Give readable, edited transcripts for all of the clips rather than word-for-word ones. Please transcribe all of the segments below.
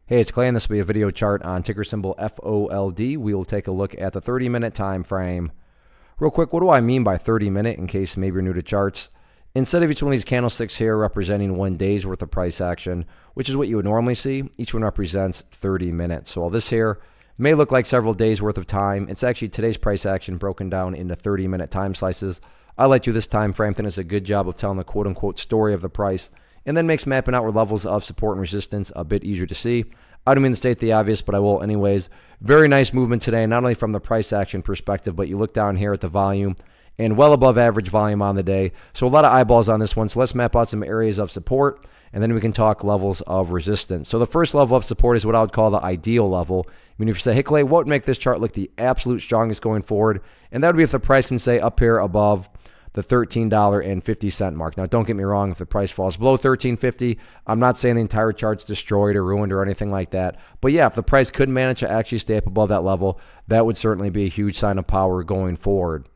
Hey, it's Clay, and this will be a video chart on ticker symbol FOLD. We will take a look at the 30-minute time frame. Real quick, what do I mean by 30-minute in case maybe you're new to charts? Instead of each one of these candlesticks here representing 1 day's worth of price action, which is what you would normally see, each one represents 30 minutes. So all this here may look like several days worth of time. It's actually today's price action broken down into 30-minute time slices. I like to this time frame. I think it's a good job of telling the quote-unquote story of the price, and then makes mapping out levels of support and resistance a bit easier to see. I don't mean to state the obvious, but I will anyways. Very nice movement today, not only from the price action perspective, but you look down here at the volume and well above average volume on the day. So a lot of eyeballs on this one. So let's map out some areas of support, and then we can talk levels of resistance. So the first level of support is what I would call the ideal level. I mean, if you say, hey, Clay, what would make this chart look the absolute strongest going forward? And that would be if the price can stay up here above the $13.50 mark. Now, don't get me wrong. If the price falls below $13.50, I'm not saying the entire chart's destroyed or ruined or anything like that. But yeah, if the price could manage to actually stay up above that level, that would certainly be a huge sign of power going forward.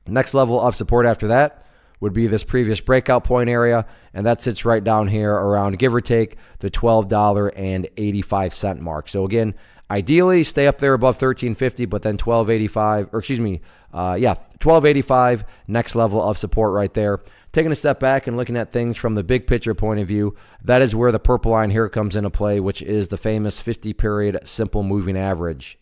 Next level of support after that would be this previous breakout point area, and that sits right down here around, give or take, the $12.85 mark. So again, ideally stay up there above $13.50, but then $12.85, next level of support right there. Taking a step back and looking at things from the big picture point of view, that is where the purple line here comes into play, which is the famous 50-period simple moving average.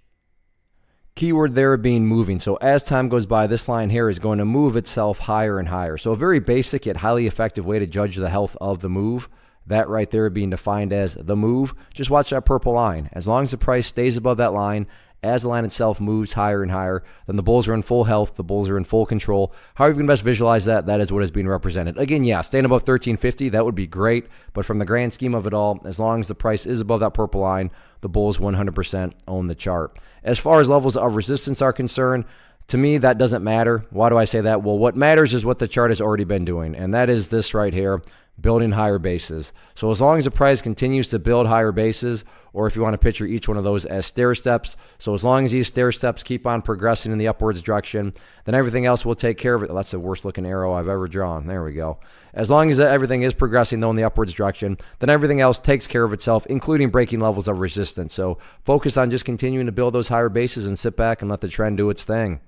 Keyword there being moving. So as time goes by, this line here is going to move itself higher and higher. So a very basic yet highly effective way to judge the health of the move. That right there being defined as the move. Just watch that purple line. As long as the price stays above that line, as the line itself moves higher and higher, then the bulls are in full health, the bulls are in full control. However you can best visualize that, that is what is being represented. Again, yeah, staying above $13.50, that would be great, but from the grand scheme of it all, as long as the price is above that purple line, the bulls 100% own the chart. As far as levels of resistance are concerned, to me, that doesn't matter. Why do I say that? Well, what matters is what the chart has already been doing, and that is this right here, building higher bases. So as long as the price continues to build higher bases, or if you want to picture each one of those as stair steps, so as long as these stair steps keep on progressing in the upwards direction, then everything else will take care of it. That's the worst looking arrow I've ever drawn. There we go. As long as everything is progressing though in the upwards direction, then everything else takes care of itself, including breaking levels of resistance. So focus on just continuing to build those higher bases and sit back and let the trend do its thing.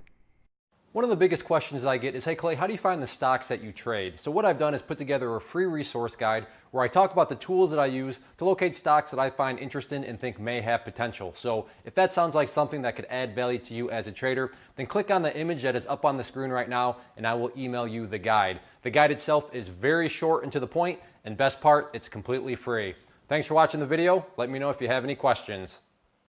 One of the biggest questions I get is, hey Clay, how do you find the stocks that you trade? So what I've done is put together a free resource guide where I talk about the tools that I use to locate stocks that I find interesting and think may have potential. So if that sounds like something that could add value to you as a trader, then click on the image that is up on the screen right now and I will email you the guide. The guide itself is very short and to the point, and best part, it's completely free. Thanks for watching the video. Let me know if you have any questions.